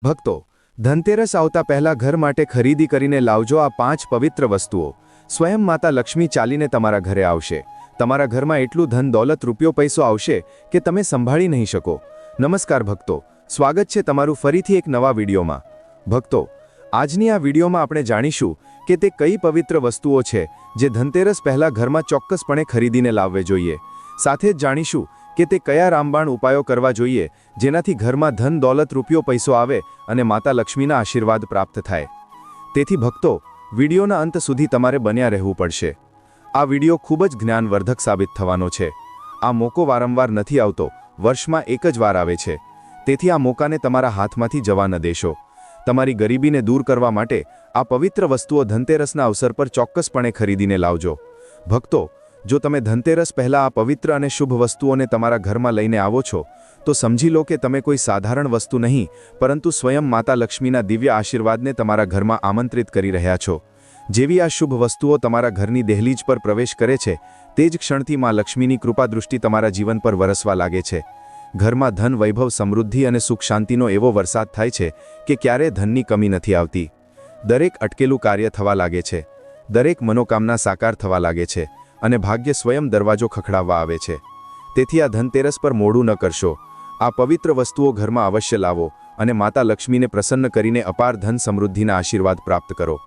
ભક્તો, ધનતેરસ આવતા પહેલા ઘર માટે ખરીદી કરીને લાવજો આ 5 પવિત્ર વસ્તુઓ. સ્વયં માતા લક્ષ્મી ચાલીને તમારા ઘરે આવશે. તમારા ઘરમાં એટલું ધન દોલત રૂપિયો પૈસો આવશે કે તમે સંભાળી નહીં શકો. નમસ્કાર ભક્તો, સ્વાગત છે તમારું ફરીથી એક નવા વિડીયોમાં. ભક્તો, આજની આ વિડીયોમાં આપણે જાણીશું કે તે કઈ પવિત્ર વસ્તુઓ છે જે ધનતેરસ પહેલા ઘરમાં ચોક્કસપણે ખરીદીને લાવવી જોઈએ. સાથે જ જાણીશું કે તે કયા રામબાણ ઉપાયો કરવા જોઈએ જેનાથી ઘરમાં ધન દોલત રૂપિયો પૈસો આવે અને માતા લક્ષ્મીના આશીર્વાદ પ્રાપ્ત થાય. તેથી ભક્તો, વિડીયોના અંત સુધી તમારે બન્યા રહેવું પડશે. આ વિડીયો ખૂબ જ જ્ઞાનવર્ધક સાબિત થવાનો છે. આ મોકો વારંવાર નથી આવતો, વર્ષમાં એક જ વાર આવે છે. તેથી આ મોકાને તમારા હાથમાંથી જવા ન દેશો. તમારી ગરીબીને દૂર કરવા માટે આ પવિત્ર વસ્તુઓ ધનતેરસના અવસર પર ચોક્કસપણે ખરીદીને લાવજો. ભક્તો, જો તમે ધનતેરસ પહેલાં આ પવિત્ર અને શુભ વસ્તુઓને તમારા ઘરમાં લઈને આવો છો તો સમજી લો કે તમે કોઈ સાધારણ વસ્તુ નહીં પરંતુ સ્વયં માતા લક્ષ્મીના દિવ્ય આશીર્વાદને તમારા ઘરમાં આમંત્રિત કરી રહ્યા છો. જેવી આ શુભ વસ્તુઓ તમારા ઘરની દહેલીજ પર પ્રવેશ કરે છે તે જ ક્ષણથી માં લક્ષ્મીની કૃપા દૃષ્ટિ તમારા જીવન પર વરસવા લાગે છે. ઘરમાં ધન, વૈભવ, સમૃદ્ધિ અને સુખ શાંતિનો એવો વરસાદ થાય છે કે ક્યારેય ધનની કમી નથી આવતી. દરેક અટકેલું કાર્ય થવા લાગે છે, દરેક મનોકામના સાકાર થવા લાગે છે અને ભાગ્ય સ્વયં દરવાજો ખખડાવવા આવે છે. તેથી આ ધનતેરસ પર મોડું ન કરશો. આ પવિત્ર વસ્તુઓ ઘરમાં અવશ્ય લાવો અને માતા લક્ષ્મીને પ્રસન્ન કરીને અપાર ધન સમૃદ્ધિના આશીર્વાદ પ્રાપ્ત કરો.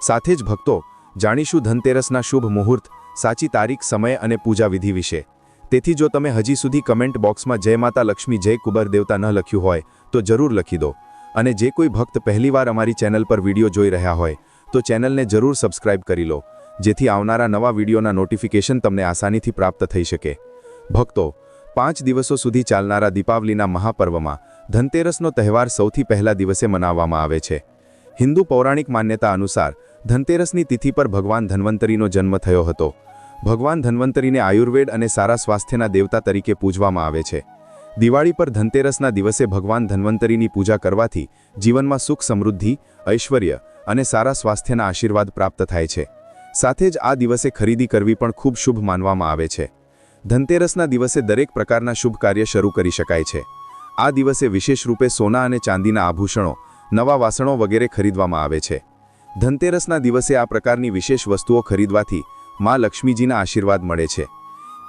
સાથે જ ભક્તો, જાણીશું ધનતેરસના શુભ મુહૂર્ત, સાચી તારીખ, સમય અને પૂજા વિધિ વિશે. તેથી જો તમે હજી સુધી કમેન્ટ બોક્સમાં જય માતા લક્ષ્મી, જય કુબેર દેવતા ન લખ્યું હોય તો જરૂર લખી દો. અને જે કોઈ ભક્ત પહેલીવાર અમારી ચેનલ પર વિડીયો જોઈ રહ્યા હોય તો ચેનલને જરૂર સબસ્ક્રાઇબ કરી લો, જેથી આવનારા નવા વિડીયોના નોટિફિકેશન તમને આસાનીથી પ્રાપ્ત થઈ શકે. ભક્તો, 5 દિવસો સુધી ચાલનારા દીપાવલીના મહાપર્વમાં ધનતેરસનો તહેવાર સૌથી પહેલા દિવસે મનાવવામાં આવે છે. હિન્દુ પૌરાણિક માન્યતા અનુસાર ધનતેરસની તિથિ પર ભગવાન ધન્વંતરીનો જન્મ થયો હતો. ભગવાન ધન્વંતરીને આયુર્વેદ અને સારા સ્વાસ્થ્યના દેવતા તરીકે પૂજવામાં આવે છે. દિવાળી પર ધનતેરસના દિવસે ભગવાન ધન્વંતરીની પૂજા કરવાથી જીવનમાં સુખ, સમૃદ્ધિ, ઐશ્વર્ય અને સારા સ્વાસ્થ્યના આશીર્વાદ પ્રાપ્ત થાય છે. સાથે જ આ દિવસે ખરીદી કરવી પણ ખૂબ શુભ માનવામાં આવે છે. ધનતેરસના દિવસે દરેક પ્રકારના શુભ કાર્ય શરૂ કરી શકાય છે. આ દિવસે વિશેષ રૂપે સોના અને ચાંદીના આભૂષણો, નવા વાસણો વગેરે ખરીદવામાં આવે છે. ધનતેરસના દિવસે આ પ્રકારની વિશેષ વસ્તુઓ ખરીદવાથી માં લક્ષ્મીજીના આશીર્વાદ મળે છે.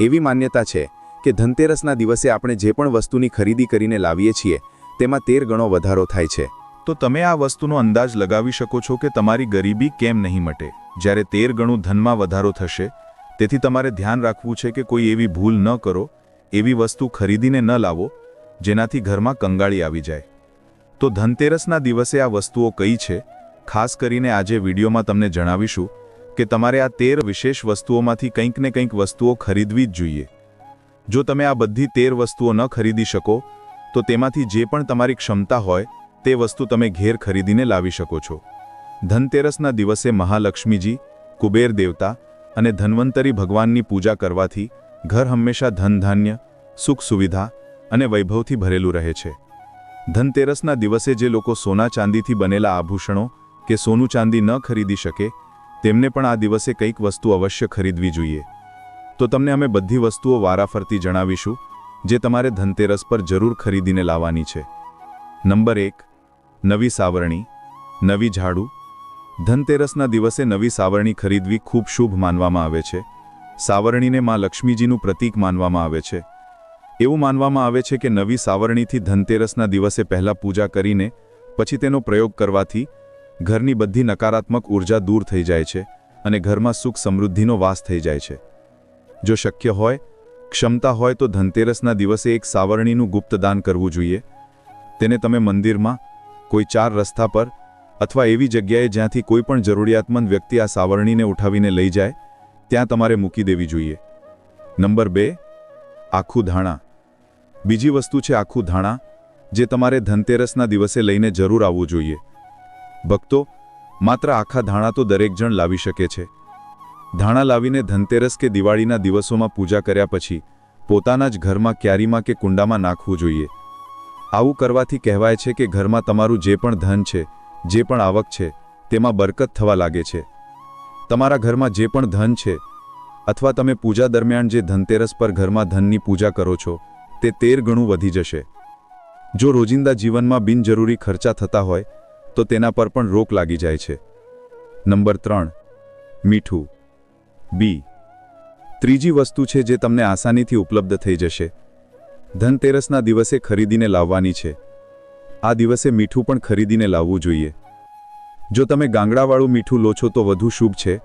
એવી માન્યતા છે કે ધનતેરસના દિવસે આપણે જે પણ વસ્તુની ખરીદી કરીને લાવીએ છીએ તેમાં 13 ગણો વધારો થાય છે. તો તમે આ વસ્તુનો અંદાજ લગાવી શકો છો કે તમારી ગરીબી કેમ નહીં મટે જ્યારે 13 ગણું ધનમાં વધારો થશે. તેથી તમારે ધ્યાન રાખવું છે કે કોઈ એવી ભૂલ ન કરો, એવી વસ્તુ ખરીદીને ન લાવો જેનાથી ઘરમાં કંગાળી આવી જાય. તો ધનતેરસના દિવસે આ વસ્તુઓ કઈ છે, ખાસ કરીને આજે વિડીયોમાં તમને જણાવીશું કે તમારે આ 13 વિશેષ વસ્તુઓમાંથી કંઈક ને કંઈક વસ્તુઓ ખરીદવી જ જોઈએ. જો તમે આ બધી 13 વસ્તુઓ ન ખરીદી શકો તો તેમાંથી જે પણ તમારી ક્ષમતા હોય તે વસ્તુ તમે ઘેર ખરીદીને લાવી શકો છો. ધનતેરસના દિવસે મહાલક્ષ્મીજી, કુબેર દેવતા અને ધન્વંતરી ભગવાનની પૂજા કરવાથી ઘર હંમેશા ધન, ધાન્ય, સુખ, સુવિધા અને વૈભવથી ભરેલું રહે છે. ધનતેરસના દિવસે જે લોકો સોના ચાંદીથી બનેલા આભૂષણો કે સોનું ચાંદી ન ખરીદી શકે તેમને પણ આ દિવસે કંઈક વસ્તુ અવશ્ય ખરીદવી જોઈએ. તો તમને અમે બધી વસ્તુઓ વારાફરતી જણાવીશું જે તમારે ધનતેરસ પર જરૂર ખરીદીને લાવવાની છે. નંબર 1, નવી સાવરણી, નવી ઝાડુ. ધનતેરસના દિવસે નવી સાવરણી ખરીદવી ખૂબ શુભ માનવામાં આવે છે. સાવરણીને માં લક્ષ્મીજીનું પ્રતીક માનવામાં આવે છે. એવું માનવામાં આવે છે કે નવી સાવરણીથી ધનતેરસના દિવસે પહેલાં પૂજા કરીને પછી તેનો પ્રયોગ કરવાથી ઘરની બધી નકારાત્મક ઉર્જા દૂર થઈ જાય છે અને ઘરમાં સુખ, સમૃદ્ધિનો વાસ થઈ જાય છે. જો શક્ય હોય, ક્ષમતા હોય તો ધનતેરસના દિવસે એક સાવરણીનું ગુપ્તદાન કરવું જોઈએ. તેને તમે મંદિરમાં, કોઈ 4 રસ્તા પર અથવા એવી જગ્યાએ જ્યાંથી કોઈ પણ જરૂરિયાતમંદ વ્યક્તિ આ સાવરણીને ઉઠાવીને લઈ જાય ત્યાં તમારે મૂકી દેવી જોઈએ. નંબર 2, આખું ધાણા. બીજી વસ્તુ છે આખું ધાણા, જે તમારે ધનતેરસના દિવસે લઈને જરૂર આવવું જોઈએ. ભક્તો, માત્ર આખા ધાણા તો દરેક જણ લાવી શકે છે. ધાણા લાવીને ધનતેરસ કે દિવાળીના દિવસોમાં પૂજા કર્યા પછી પોતાના જ ઘરમાં ક્યારીમાં કે કુંડામાં નાખવું જોઈએ. આવું કરવાથી કહેવાય છે કે ઘરમાં તમારું જે પણ ધન છે, જે પણ આવક છે તેમાં બરકત થવા લાગે છે. તમારા ઘરમાં જે પણ ધન છે અથવા તમે પૂજા દરમિયાન જે ધનતેરસ પર ઘરમાં ધનની પૂજા કરો છો તે 13 ગણું વધી જશે. જો રોજિંદા જીવનમાં બિનજરૂરી ખર્ચા થતા હોય તો તેના પર પણ રોક લાગી જાય છે. નંબર 3, મીઠું. બી. ત્રીજી વસ્તુ છે જે તમને આસાનીથી ઉપલબ્ધ થઈ જશે. ધનતેરસના દિવસે ખરીદીને લાવવાની છે. આ દિવસે મીઠું પણ ખરીદીને લાવવું જોઈએ. જો તમે ગાંગડાવાળું મીઠું લો છો તો વધુ શુભ છે,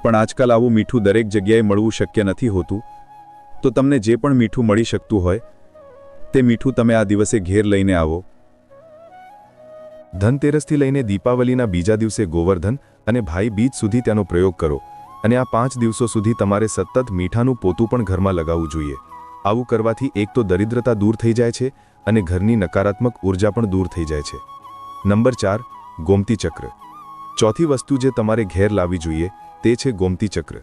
પણ આજકાલ આવું મીઠું દરેક જગ્યાએ મળવું શક્ય નથી હોતું. તો તમને જે પણ મીઠું મળી શકતું હોય તે મીઠું તમે આ દિવસે ઘેર લઈને આવો. ધનતેરસથી લઈને દીપાવલીના બીજા દિવસે ગોવર્ધન અને ભાઈ બીજ સુધી તેનો પ્રયોગ કરો, અને આ 5 દિવસો સુધી તમારે સતત મીઠાનું પોતું પણ ઘરમાં લગાવવું જોઈએ. આવું કરવાથી એક તો દરિદ્રતા દૂર થઈ જાય છે અને ઘરની નકારાત્મક ઉર્જા પણ દૂર થઈ જાય છે. નંબર 4, ગોમતી ચક્ર. ચોથી વસ્તુ જે તમારે ઘેર લાવવી જોઈએ તે છે ગોમતી ચક્ર.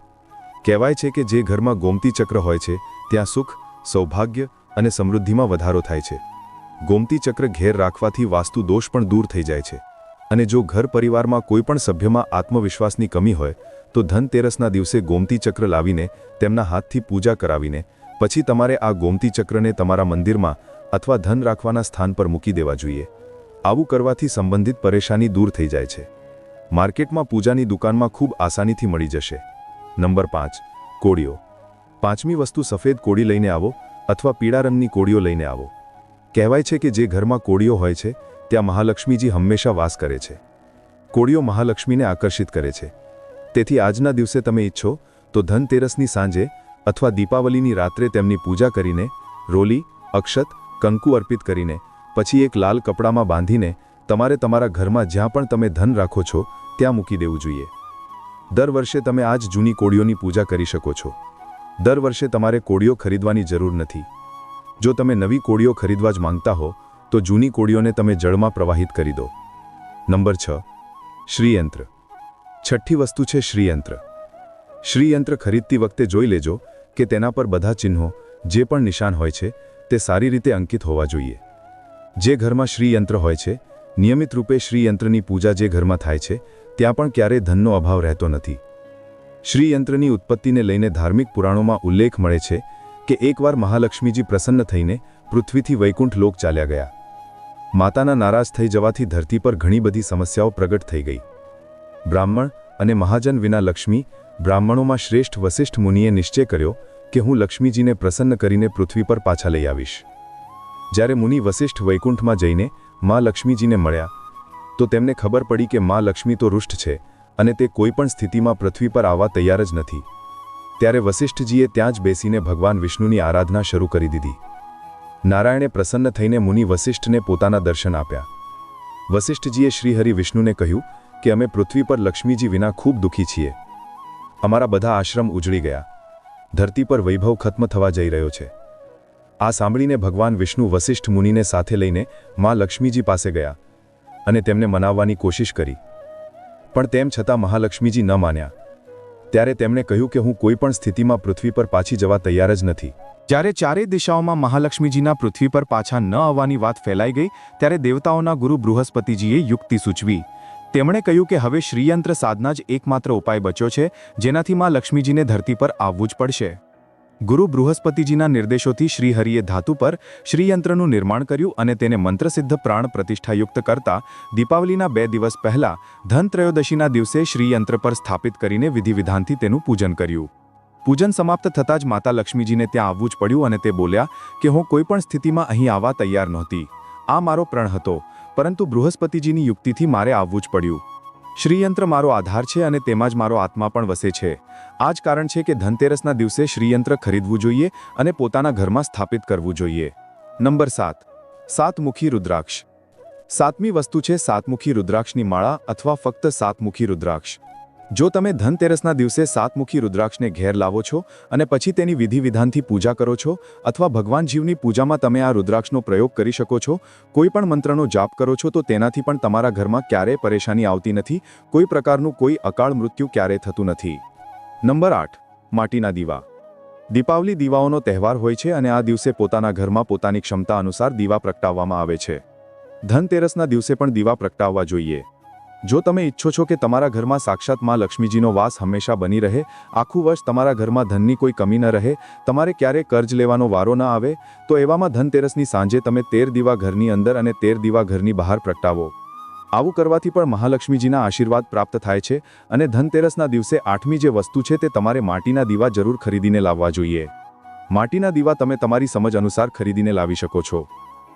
કહેવાય છે કે જે ઘરમાં ગોમતી ચક્ર હોય છે ત્યાં સુખ, સૌભાગ્ય અને સમૃદ્ધિમાં વધારો થાય છે. ગોમતી ચક્ર ઘેર રાખવાથી વાસ્તુ દોષ પણ દૂર થઈ જાય છે. અને જો ઘર પરિવારમાં કોઈ પણ સભ્યમાં આત્મવિશ્વાસની કમી હોય તો ધનતેરસના દિવસે ગોમતી ચક્ર લાવીને તેમના હાથથી પૂજા કરાવીને પછી તમારે આ ગોમતી ચક્રને તમારા મંદિરમાં અથવા ધન રાખવાના સ્થાન પર મૂકી દેવા જોઈએ. આવું કરવાથી સંબંધિત પરેશાની દૂર થઈ જાય છે. માર્કેટમાં પૂજાની દુકાનમાં ખૂબ આસાનીથી મળી જશે. નંબર 5, કોળીઓ. પાંચમી વસ્તુ સફેદ કોળી લઈને આવો અથવા પીળા રંગની કોળીઓ લઈને આવો. કહેવાય છે કે જે ઘરમાં કોળીઓ હોય છે ત્યાં મહાલક્ષ્મીજી હંમેશા વાસ કરે છે. કોળીઓ મહાલક્ષ્મીને આકર્ષિત કરે છે. તેથી આજના દિવસે તમે ઈચ્છો તો ધનતેરસની સાંજે અથવા દીપાવલીની રાત્રે તેમની પૂજા કરીને રોલી, અક્ષત, કંકુ અર્પિત કરીને પછી એક લાલ કપડામાં બાંધીને તમારે તમારા ઘરમાં જ્યાં પણ તમે ધન રાખો છો ત્યાં મૂકી દેવું જોઈએ. દર વર્ષે તમે આ જ જૂની કોળીઓની પૂજા કરી શકો છો. દર વર્ષે તમારે કોળીઓ ખરીદવાની જરૂર નથી. જો તમે નવી કોળીઓ ખરીદવા જ માંગતા હો તો જૂની કોળીઓને તમે જળમાં પ્રવાહિત કરી દો. નંબર 6, શ્રીયંત્ર. છઠ્ઠી વસ્તુ છે શ્રીયંત્ર. શ્રીયંત્ર ખરીદતી વખતે જોઈ લેજો કે તેના પર બધા ચિહ્નો, જે પણ નિશાન હોય છે તે સારી રીતે અંકિત હોવા જોઈએ. જે ઘરમાં શ્રીયંત્ર હોય છે, નિયમિત રૂપે શ્રીયંત્રની પૂજા જે ઘરમાં થાય છે ત્યાં પણ ક્યારેય ધનનો અભાવ રહેતો નથી. શ્રીયંત્રની ઉત્પત્તિને લઈને ધાર્મિક પુરાણોમાં ઉલ્લેખ મળે છે કે એકવાર મહાલક્ષ્મીજી પ્રસન્ન થઈને પૃથ્વીથી વૈકુંઠ લોક ચાલ્યા ગયા. માતાના નારાજ થઈ જવાથી ધરતી પર ઘણી બધી સમસ્યાઓ પ્રગટ થઈ ગઈ. બ્રાહ્મણ અને મહાજન વિના લક્ષ્મી. બ્રાહ્મણોમાં શ્રેષ્ઠ વસિષ્ઠ મુનિએ નિશ્ચય કર્યો કે હું લક્ષ્મીજીને પ્રસન્ન કરીને પૃથ્વી પર પાછા લઈ આવીશ. જ્યારે મુનિ વસિષ્ઠ વૈકુંઠમાં જઈને માં લક્ષ્મીજીને મળ્યા તો તેમને ખબર પડી કે માં લક્ષ્મી તો રૂષ્ટ છે અને તે કોઈ પણ સ્થિતિમાં પૃથ્વી પર આવવા તૈયાર જ નથી. ત્યારે વસિષ્ઠજીએ ત્યાં જ બેસીને ભગવાન વિષ્ણુની આરાધના શરૂ કરી દીધી. નારાયણે પ્રસન્ન થઈને મુનિ વસિષ્ઠને પોતાના દર્શન આપ્યા. વસિષ્ઠજીએ શ્રીહરિ વિષ્ણુને કહ્યું કે અમે પૃથ્વી પર લક્ષ્મીજી વિના ખૂબ દુઃખી છીએ. અમારા બધા આશ્રમ ઉજળી ગયા. ધરતી પર વૈભવ ખત્મ થવા જઈ રહ્યો છે. આ સાંભળીને ભગવાન વિષ્ણુ વસિષ્ઠ મુનિને સાથે લઈને માં લક્ષ્મીજી પાસે ગયા અને તેમને મનાવવાની કોશિશ કરી. પણ તેમ છતાં મહાલક્ષ્મીજી ન માન્યા. ત્યારે તેમણે કહ્યું કે હું કોઈ પણ સ્થિતિમાં પૃથ્વી પર પાછી જવા તૈયાર જ નથી. જ્યારે ચારેય દિશાઓમાં મહાલક્ષ્મીજીના પૃથ્વી પર પાછા ન આવવાની વાત ફેલાઈ ગઈ ત્યારે દેવતાઓના ગુરુ બૃહસ્પતિજીએ યુક્તિ સૂચવી. તેમણે કહ્યું કે હવે શ્રીયંત્ર સાધના જ એકમાત્ર ઉપાય બચ્યો છે જેનાથી માં લક્ષ્મીજીને ધરતી પર આવવું જ પડશે. ગુરુ બૃહસ્પતિજીના નિર્દેશોથી શ્રીહરિએ ધાતુ પર શ્રીયંત્રનું નિર્માણ કર્યું અને તેને મંત્રસિદ્ધ પ્રાણ પ્રતિષ્ઠાયુક્ત કરતા દીપાવલીના 2 દિવસ પહેલા ધનત્રયોદશીના દિવસે શ્રીયંત્ર પર સ્થાપિત કરીને વિધિવિધાનથી તેનું પૂજન કર્યું. પૂજન સમાપ્ત થતાં જ માતા લક્ષ્મીજીને ત્યાં આવવું જ પડ્યું અને તે બોલ્યા કે હું કોઈ પણ સ્થિતિમાં અહીં આવવા તૈયાર નહોતી. આ મારો પ્રણ હતો, પરંતુ બૃહસ્પતિજીની યુક્તિથી મારે આવવું જ પડ્યું. શ્રીયંત્ર મારો આધાર છે અને તેમાં જ મારો આત્મા પણ વસે છે. આ જ કારણ છે કે ધનતેરસના દિવસે શ્રીયંત્ર ખરીદવું જોઈએ અને પોતાના ઘરમાં સ્થાપિત કરવું જોઈએ. નંબર 7, સાતમુખી રુદ્રાક્ષ. સાતમી વસ્તુ છે સાતમુખી રુદ્રાક્ષની માળા અથવા ફક્ત સાતમુખી રુદ્રાક્ષ. જો તમે ધનતેરસના દિવસે સાતમુખી રુદ્રાક્ષને ઘેર લાવો છો અને પછી તેની વિધિવિધાનથી પૂજા કરો છો અથવા ભગવાન શિવની પૂજામાં તમે આ રુદ્રાક્ષનો પ્રયોગ કરી શકો છો, કોઈ પણ મંત્રનો જાપ કરો છો તો તેનાથી પણ તમારા ઘરમાં ક્યારેય પરેશાની આવતી નથી. કોઈ પ્રકારનું કોઈ અકાળ મૃત્યુ ક્યારેય થતું નથી. નંબર 8, માટીના દીવા. દીપાવલી દીવાઓનો તહેવાર હોય છે અને આ દિવસે પોતાના ઘરમાં પોતાની ક્ષમતા અનુસાર દીવા પ્રગટાવવામાં આવે છે. ધનતેરસના દિવસે પણ દીવા પ્રગટાવવા જોઈએ. જો તમે ઈચ્છો છો કે તમારા ઘરમાં સાક્ષાત માં લક્ષ્મીજીનો વાસ હંમેશા બની રહે, આખું વર્ષ તમારા ઘરમાં ધનની કોઈ કમી ન રહે, તમારે ક્યારેય કર્જ લેવાનો વારો ન આવે, તો એવામાં ધનતેરસની સાંજે તમે 13 દીવા ઘરની અંદર અને 13 દીવા ઘરની બહાર પ્રગટાવો. આવું કરવાથી પણ મહાલક્ષ્મીજીના આશીર્વાદ પ્રાપ્ત થાય છે. અને ધનતેરસના દિવસે 8મી જે વસ્તુ છે તે તમારે માટીના દીવા જરૂર ખરીદીને લાવવા જોઈએ. માટીના દીવા તમે તમારી સમજ અનુસાર ખરીદીને લાવી શકો છો.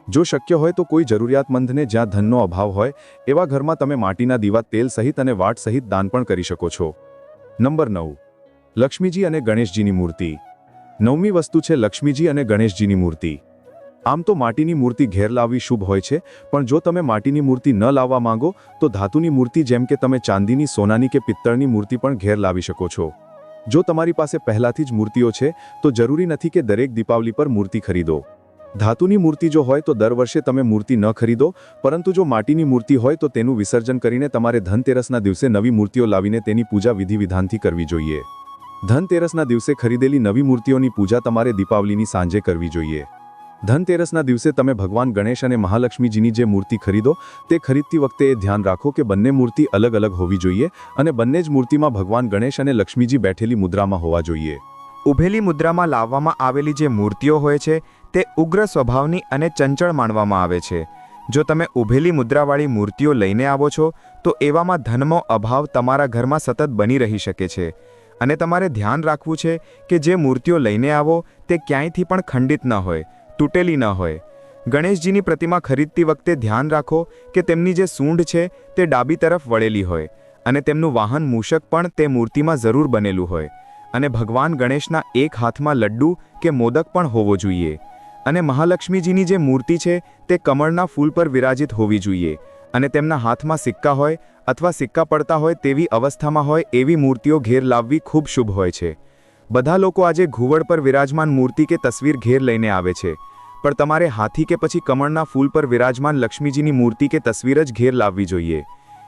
જો શક્ય હોય તો કોઈ જરૂરિયાતમંદને જ્યાં ધનનો અભાવ હોય એવા ઘરમાં તમે માટીના દીવા તેલ સહિત અને વાટ સહિત દાન પણ કરી શકો છો. નંબર 9. લક્ષ્મીજી અને ગણેશજીની મૂર્તિ. 9મી વસ્તુ છે લક્ષ્મીજી અને ગણેશજીની મૂર્તિ. આમ તો માટીની મૂર્તિ ઘેર લાવવી શુભ હોય છે, પણ જો તમે માટીની મૂર્તિ ન લાવવા માંગો તો ધાતુની મૂર્તિ જેમ કે તમે ચાંદીની, સોનાની કે પિત્તળની મૂર્તિ પણ ઘેર લાવી શકો છો. જો તમારી પાસે પહેલાથી જ મૂર્તિઓ છે તો જરૂરી નથી કે દરેક દીપાવલી પર મૂર્તિ ખરીદો. ધાતુની મૂર્તિ જો હોય તો દર વર્ષે તમે મૂર્તિ ન ખરીદો, પરંતુ જો માટીની મૂર્તિ હોય તો તેનું વિસર્જન કરીને તમારે ધનતેરસના દિવસે નવી મૂર્તિઓ લાવીને તેની પૂજા વિધિ-વિધાનથી કરવી જોઈએ. ધનતેરસના દિવસે ખરીદેલી નવી મૂર્તિઓની પૂજા તમારે દીપાવલીની સાંજે કરવી જોઈએ. ધનતેરસના દિવસે તમે ભગવાન ગણેશ અને મહાલક્ષ્મીજીની જે મૂર્તિ ખરીદો તે ખરીદતી વખતે એ ધ્યાન રાખો કે બંને મૂર્તિ અલગ અલગ હોવી જોઈએ અને બંને જ મૂર્તિમાં ભગવાન ગણેશ અને લક્ષ્મીજી બેઠેલી મુદ્રામાં હોવા જોઈએ. ઊભેલી મુદ્રામાં લાવવામાં આવેલી જે મૂર્તિઓ હોય છે તે ઉગ્ર સ્વભાવની અને ચંચળ માનવામાં આવે છે. જો તમે ઊભેલી મુદ્રાવાળી મૂર્તિઓ લઈને આવો છો તો એવામાં ધનનો અભાવ તમારા ઘરમાં સતત બની રહી શકે છે. અને તમારે ધ્યાન રાખવું છે કે જે મૂર્તિઓ લઈને આવો તે ક્યાંયથી પણ ખંડિત ન હોય, તૂટેલી ન હોય. ગણેશજીની પ્રતિમા ખરીદતી વખતે ધ્યાન રાખો કે તેમની જે સૂંઢ છે તે ડાબી તરફ વળેલી હોય અને તેમનું વાહન મૂષક પણ તે મૂર્તિમાં જરૂર બનેલું હોય. અને ભગવાન ગણેશના એક હાથમાં લડ્ડુ કે મોદક પણ હોવો જોઈએ. અને મહાલક્ષ્મીજીની જે મૂર્તિ છે તે કમળના ફૂલ પર વિરાજિત હોવી જોઈએ અને તેમના હાથમાં સિક્કા હોય અથવા સિક્કા પડતા હોય તેવી અવસ્થામાં હોય એવી મૂર્તિઓ ઘેર લાવવી ખૂબ શુભ હોય છે. બધા લોકો આજે ઘુવડ પર વિરાજમાન મૂર્તિ કે તસવીર ઘેર લઈને આવે છે, પણ તમારે હાથી કે પછી કમળના ફૂલ પર વિરાજમાન લક્ષ્મીજીની મૂર્તિ કે તસવીર જ ઘેર લાવવી જોઈએ.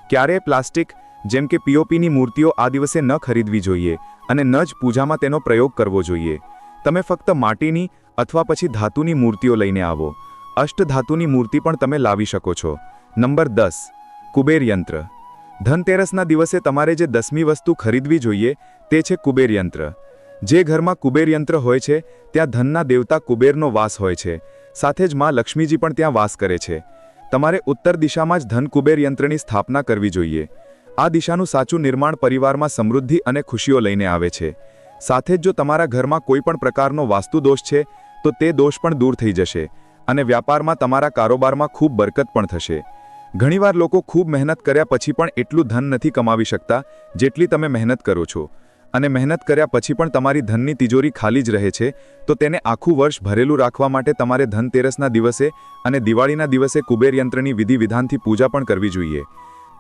ક્યારેય પ્લાસ્ટિક જેમ કે પીઓપીની મૂર્તિઓ આ દિવસે ન ખરીદવી જોઈએ અને ન જ પૂજામાં તેનો પ્રયોગ કરવો જોઈએ. તમે ફક્ત માટીની અથવા પછી ધાતુની મૂર્તિઓ લઈને આવો. અષ્ટધાતુની મૂર્તિ પણ તમે લાવી શકો છો. નંબર 10. કુબેર યંત્ર. ધનતેરસના દિવસે તમારે જે 10મી વસ્તુ ખરીદવી જોઈએ તે છે કુબેર યંત્ર. જે ઘરમાં કુબેર યંત્ર હોય છે ત્યાં ધનના દેવતા કુબેરનો વાસ હોય છે. સાથે જ માં લક્ષ્મીજી પણ ત્યાં વાસ કરે છે. તમારે ઉત્તર દિશામાં જ ધન કુબેર યંત્રની સ્થાપના કરવી જોઈએ. આ દિશાનું સાચું નિર્માણ પરિવારમાં સમૃદ્ધિ અને ખુશીઓ લઈને આવે છે. સાથે જ જો તમારા ઘરમાં કોઈ પણ પ્રકારનો વાસ્તુ દોષ છે તો તે દોષ પણ દૂર થઈ જશે અને વ્યાપારમાં તમારા કારોબારમાં ખૂબ બરકત પણ થશે. ઘણીવાર લોકો ખૂબ મહેનત કર્યા પછી પણ એટલું ધન નથી કમાવી શકતા જેટલી તમે મહેનત કરો છો, અને મહેનત કર્યા પછી પણ તમારી ધનની તિજોરી ખાલી જ રહે છે. તો તેને આખું વર્ષ ભરેલું રાખવા માટે તમારે ધનતેરસના દિવસે અને દિવાળીના દિવસે કુબેર યંત્રની વિધિ વિધાનથી પૂજા પણ કરવી જોઈએ.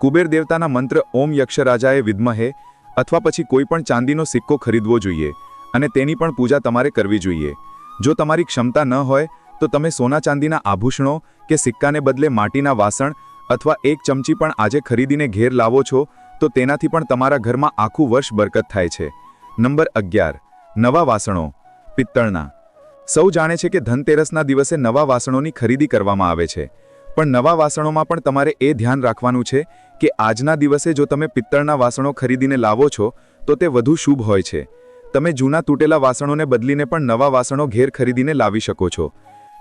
કુબેર દેવતાના મંત્ર ઓમ યક્ષરાજાએ વિદ્મહે અથવા પછી કોઈ પણ ચાંદીનો સિક્કો ખરીદવો જોઈએ અને તેની પણ પૂજા તમારે કરવી જોઈએ. જો તમારી ક્ષમતા ન હોય તો તમે સોના ચાંદીના આભૂષણો કે સિક્કાને બદલે માટીના વાસણ અથવા એક ચમચી પણ આજે ખરીદીને ઘેર લાવો છો તો તેનાથી પણ તમારા ઘરમાં આખું વર્ષ બરકત થાય છે. નંબર 11. નવા વાસણો. પિત્તળના. સૌ જાણે છે કે ધનતેરસના દિવસે નવા વાસણોની ખરીદી કરવામાં આવે છે, પણ નવા વાસણોમાં પણ તમારે એ ધ્યાન રાખવાનું છે કે આજના દિવસે જો તમે પિત્તળના વાસણો ખરીદીને લાવો છો તો તે વધુ શુભ હોય છે. તમે જૂના તૂટેલા વાસણોને બદલીને પણ નવા વાસણો ઘેર ખરીદીને લાવી શકો છો.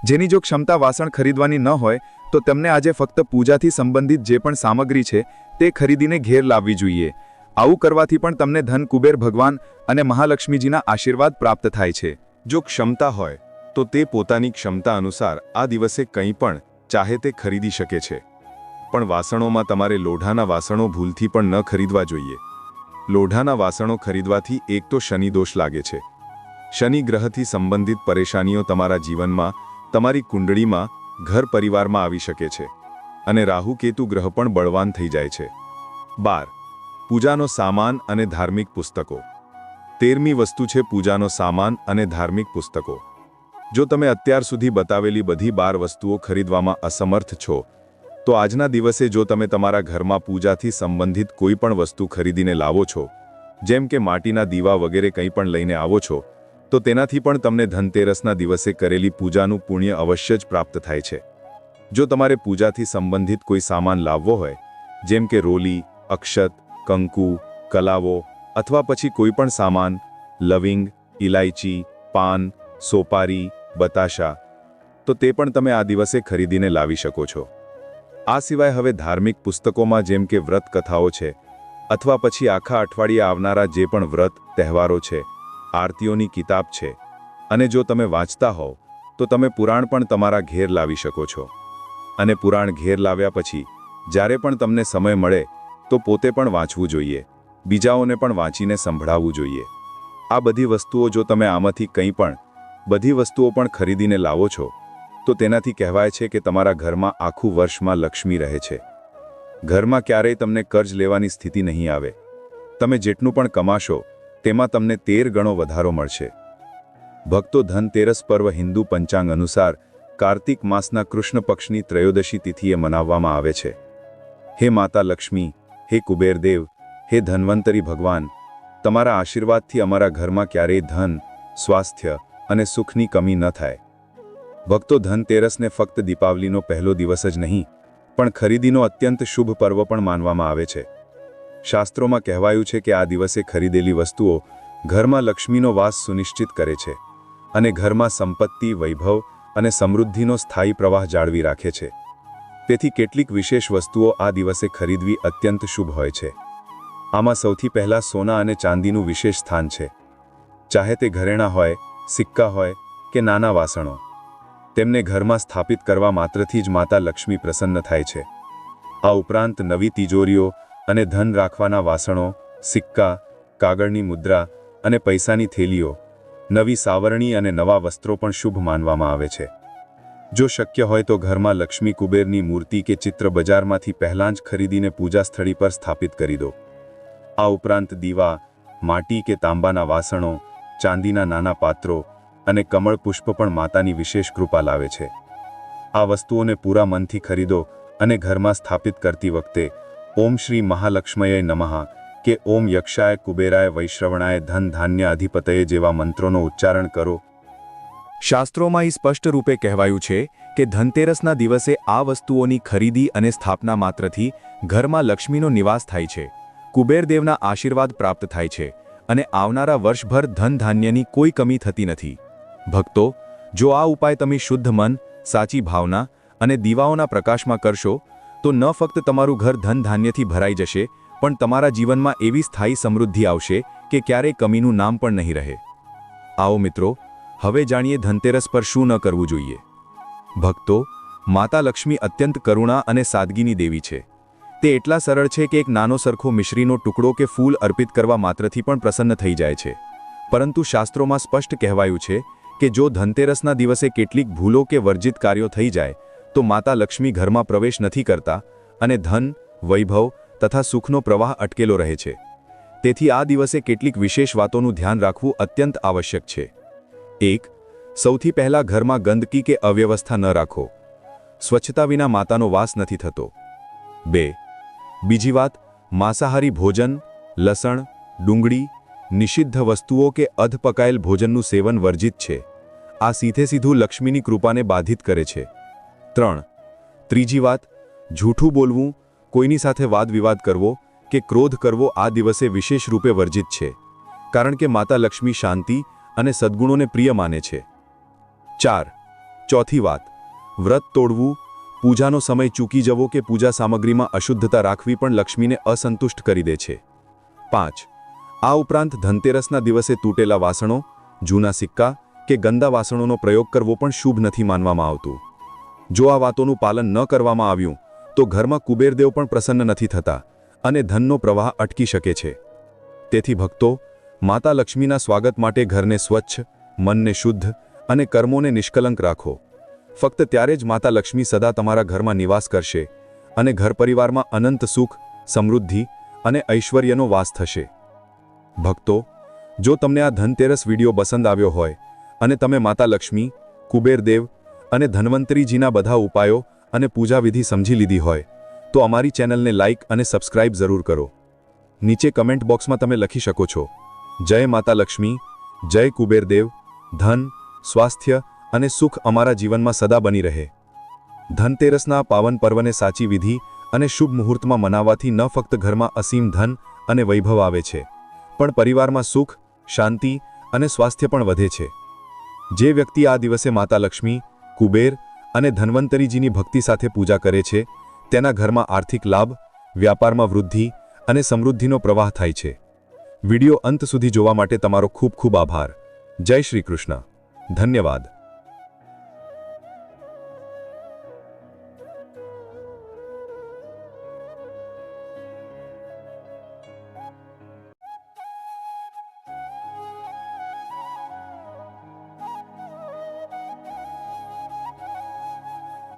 જેની જો ક્ષમતા વાસણ ખરીદવાની ન હોય તો તમને આજે ફક્ત પૂજાથી સંબંધિત જે પણ સામગ્રી છે તે ખરીદીને ઘેર લાવવી જોઈએ. આવું કરવાથી પણ તમને ધન, કુબેર ભગવાન અને મહાલક્ષ્મીજીના આશીર્વાદ પ્રાપ્ત થાય છે. જો ક્ષમતા હોય તો તે પોતાની ક્ષમતા અનુસાર આ દિવસે કંઈ પણ ચાહે તે ખરીદી શકે છે, પણ વાસણોમાં તમારે લોઢાના વાસણો ભૂલથી પણ ન ખરીદવા જોઈએ. લોઢાના વાસણો ખરીદવાથી એક તો શનિ દોષ લાગે છે. શનિ ગ્રહથી સંબંધિત પરેશાનીઓ તમારા જીવનમાં, તમારી કુંડળીમાં, ઘર પરિવારમાં આવી શકે છે અને રાહુ કેતુ ગ્રહ પણ બળવાન થઈ જાય છે. 12. પૂજાનો સામાન અને ધાર્મિક પુસ્તકો. 13મી વસ્તુ છે પૂજાનો સામાન અને ધાર્મિક પુસ્તકો. જો તમે અત્યાર સુધી બતાવેલી બધી 12 વસ્તુઓ ખરીદવામાં અસમર્થ છો તો આજના દિવસે જો તમે તમારા ઘરમાં પૂજાથી સંબંધિત કોઈ પણ વસ્તુ ખરીદીને લાવો છો, જેમ કે માટીના દીવા વગેરે કંઈ પણ લઈને આવો છો, તો તેનાથી પણ તમને ધનતેરસના દિવસે કરેલી પૂજાનું પુણ્ય અવશ્ય જ પ્રાપ્ત થાય છે. જો તમારે પૂજાથી સંબંધિત કોઈ સામાન લાવવો હોય જેમ કે રોલી, અક્ષત, કંકુ, કલાવો અથવા પછી કોઈ પણ સામાન, લવિંગ, ઇલાયચી, પાન, સોપારી, બતાશા, તો તે પણ તમે આ દિવસે ખરીદીને લાવી શકો છો. આ સિવાય હવે ધાર્મિક પુસ્તકોમાં જેમ કે વ્રત કથાઓ છે અથવા પછી આખા અઠવાડિયે આવનારા જે પણ વ્રત તહેવારો છે, આરતીઓની કિતાબ છે, અને જો તમે વાંચતા હોવ તો તમે પુરાણ પણ તમારા ઘેર લાવી શકો છો. અને પુરાણ ઘેર લાવ્યા પછી જ્યારે પણ તમને સમય મળે તો પોતે પણ વાંચવું જોઈએ, બીજાઓને પણ વાંચીને સંભળાવવું જોઈએ. આ બધી વસ્તુઓ જો તમે આમાંથી કંઈ પણ બધી વસ્તુઓ પણ ખરીદીને લાવો છો તો તેનાથી કહેવાય છે કે તમારા ઘરમાં આખું વર્ષમાં લક્ષ્મી રહે છે. ઘરમાં ક્યારેય તમને કર્જ લેવાની સ્થિતિ નહીં આવે. તમે જેટલું પણ કમાશો તેમાં તમને 13 ગણો વધારો મળશે. ભક્તો, ધનતેરસ પર્વ હિન્દુ પંચાંગ અનુસાર કાર્તિક માસના કૃષ્ણ પક્ષની ત્રયોદશી તિથિએ મનાવવામાં આવે છે. હે માતા લક્ષ્મી, હે કુબેરદેવ, હે ધન્વંતરી ભગવાન, તમારા આશીર્વાદથી અમારા ઘરમાં ક્યારેય ધન, સ્વાસ્થ્ય અને સુખની કમી ન થાય. ભક્તો, ધનતેરસને ફક્ત દીપાવલીનો પહેલો દિવસ જ નહીં પણ ખરીદીનો અત્યંત શુભ પર્વ પણ માનવામાં આવે છે. શાસ્ત્રોમાં કહેવાયું છે કે આ દિવસે ખરીદેલી વસ્તુઓ ઘરમાં લક્ષ્મીનો વાસ સુનિશ્ચિત કરે છે અને ઘરમાં સંપત્તિ, વૈભવ અને સમૃદ્ધિનો સ્થાયી પ્રવાહ જાળવી રાખે છે. તેથી કેટલીક વિશેષ વસ્તુઓ આ દિવસે ખરીદવી અત્યંત શુભ હોય છે. આમાં સૌથી પહેલાં સોના અને ચાંદીનું વિશેષ સ્થાન છે. ચાહે તે ઘરેણાં હોય, સિક્કા હોય કે નાના વાસણો, તેમને ઘરમાં સ્થાપિત કરવા માત્રથી જ માતા લક્ષ્મી પ્રસન્ન થાય છે. આ ઉપરાંત નવી તિજોરીઓ અને ધન રાખવાના વાસણો, સિક્કા, કાગળની મુદ્રા અને પૈસાની થેલીઓ, નવી સાવરણી અને નવા વસ્ત્રો પણ શુભ માનવામાં આવે છે. જો શક્ય હોય તો ઘરમાં લક્ષ્મી કુબેરની મૂર્તિ કે ચિત્ર બજારમાંથી પહેલાં જ ખરીદીને પૂજા સ્થળી પર સ્થાપિત કરી દો. આ ઉપરાંત દીવા, માટી કે તાંબાના વાસણો, ચાંદીના નાના પાત્રો અને કમળ પુષ્પ પણ માતાની વિશેષ કૃપા લાવે છે. આ વસ્તુઓને પૂરા મનથી ખરીદો અને ઘરમાં સ્થાપિત કરતી વખતે ઓમ શ્રી મહાલક્ષ્મયે નમઃ કે ઓમ યક્ષાય કુબેરાય વૈશ્રવણાય ધન ધાન્ય અધિપતયે જેવા મંત્રોનો ઉચ્ચારણ કરો. શાસ્ત્રોમાં સ્પષ્ટ રૂપે કહેવાયું છે કે ધનતેરસના દિવસે આ વસ્તુઓની ખરીદી અને સ્થાપના માત્રથી ઘરમાં લક્ષ્મીનો નિવાસ થાય છે, કુબેરદેવના આશીર્વાદ પ્રાપ્ત થાય છે અને આવનારા વર્ષભર ધન ધાન્યની કોઈ કમી થતી નથી. ભક્તો, જો આ ઉપાય તમે શુદ્ધ મન, સાચી ભાવના અને દીવાઓના પ્રકાશમાં કરશો તો ન ફક્ત તમારું ઘર ધન ધાન્યથી ભરાઈ જશે પણ તમારા જીવનમાં એવી સ્થાયી સમૃદ્ધિ આવશે કે ક્યારેય કમીનું નામ પણ નહીં રહે. આવો મિત્રો, હવે જાણીએ ધનતેરસ પર શું ન કરવું જોઈએ. ભક્તો, માતા લક્ષ્મી અત્યંત કરુણા અને સાદગીની દેવી છે. તે એટલા સરળ છે કે એક નાનો સરખો મિશ્રીનો ટુકડો કે ફૂલ અર્પિત કરવા માત્રથી પણ પ્રસન્ન થઈ જાય છે. પરંતુ શાસ્ત્રોમાં સ્પષ્ટ કહેવાયું છે કે જો ધનતેરસના દિવસે કેટલીક ભૂલો કે વર્જિત કાર્યો થઈ જાય તો માતા લક્ષ્મી ઘરમાં પ્રવેશ નથી કરતા અને ધન, વૈભવ તથા સુખનો પ્રવાહ અટકેલો રહે છે. તેથી આ દિવસે કેટલીક વિશેષ વાતોનું ધ્યાન રાખવું અત્યંત આવશ્યક છે. 1. સૌથી પહેલાં ઘરમાં ગંદકી કે અવ્યવસ્થા ન રાખો. સ્વચ્છતા વિના માતાનો વાસ નથી થતો. 2. બીજી વાત, માંસાહારી ભોજન, લસણ, ડુંગળી, નિષિદ્ધ વસ્તુઓ કે અધપકાયેલ ભોજનનું સેવન વર્જિત છે. આ સીધું લક્ષ્મીની કૃપાને બાધિત કરે છે. 3. ત્રીજી વાત, જૂઠું બોલવું, કોઈની સાથે વાદવિવાદ કરવો કે ક્રોધ કરવો આ દિવસે વિશેષ રૂપે વર્જિત છે, કારણ કે માતા લક્ષ્મી શાંતિ અને સદ્ગુણોને પ્રિય માને છે. 4. ચોથી વાત, વ્રત તોડવું, પૂજાનો સમય ચૂકી જવો કે પૂજા સામગ્રીમાં અશુદ્ધતા રાખવી પણ લક્ષ્મીને અસંતુષ્ટ કરી દે છે. 5. આ ઉપરાંત ધનતેરસના દિવસે તૂટેલા વાસણો, જૂના સિક્કા કે ગંદા વાસણોનો પ્રયોગ કરવો પણ શુભ નથી માનવામાં આવતું. જો આ વાતોનું પાલન ન કરવામાં આવ્યું તો ઘરમાં કુબેરદેવ પણ પ્રસન્ન નથી થતા અને ધનનો પ્રવાહ અટકી શકે છે. તેથી ભક્તો, માતા લક્ષ્મીના સ્વાગત માટે ઘરને સ્વચ્છ, મનને શુદ્ધ અને કર્મોને નિષ્કલંક રાખો. ફક્ત ત્યારે જ માતા લક્ષ્મી સદા તમારા ઘરમાં નિવાસ કરશે અને ઘર પરિવારમાં અનંત સુખ, સમૃદ્ધિ અને ઐશ્વર્યનો વાસ થશે. ભક્તો, જો તમને આ ધનતેરસ વિડીયો પસંદ આવ્યો હોય અને તમે માતા લક્ષ્મી, કુબેરદેવ અને ધન્વંતરીજીના બધા ઉપાયો અને પૂજાવિધિ સમજી લીધી હોય તો અમારી ચેનલને લાઇક અને સબસ્ક્રાઇબ જરૂર કરો. નીચે કમેન્ટ બોક્સમાં તમે લખી શકો છો, જય માતા લક્ષ્મી, જય કુબેરદેવ, ધન, સ્વાસ્થ્ય અને સુખ અમારા જીવનમાં સદા બની રહે. ધનતેરસના પાવન પર્વને સાચી વિધિ અને શુભ મુહૂર્તમાં મનાવવાથી ન ફક્ત ઘરમાં અસીમ ધન અને વૈભવ આવે છે, પણ પરિવારમાં સુખ, શાંતિ અને સ્વાસ્થ્ય પણ વધે છે. જે વ્યક્તિ આ દિવસે માતા લક્ષ્મી, કુબેર અને ધન્વંતરીજીની ભક્તિ સાથે પૂજા કરે છે, તેના ઘરમાં આર્થિક લાભ, વ્યાપારમાં વૃદ્ધિ અને સમૃદ્ધિનો પ્રવાહ થાય છે. વિડિયો અંત સુધી જોવા માટે તમારો ખૂબ ખૂબ આભાર. જય શ્રી કૃષ્ણ. ધન્યવાદ.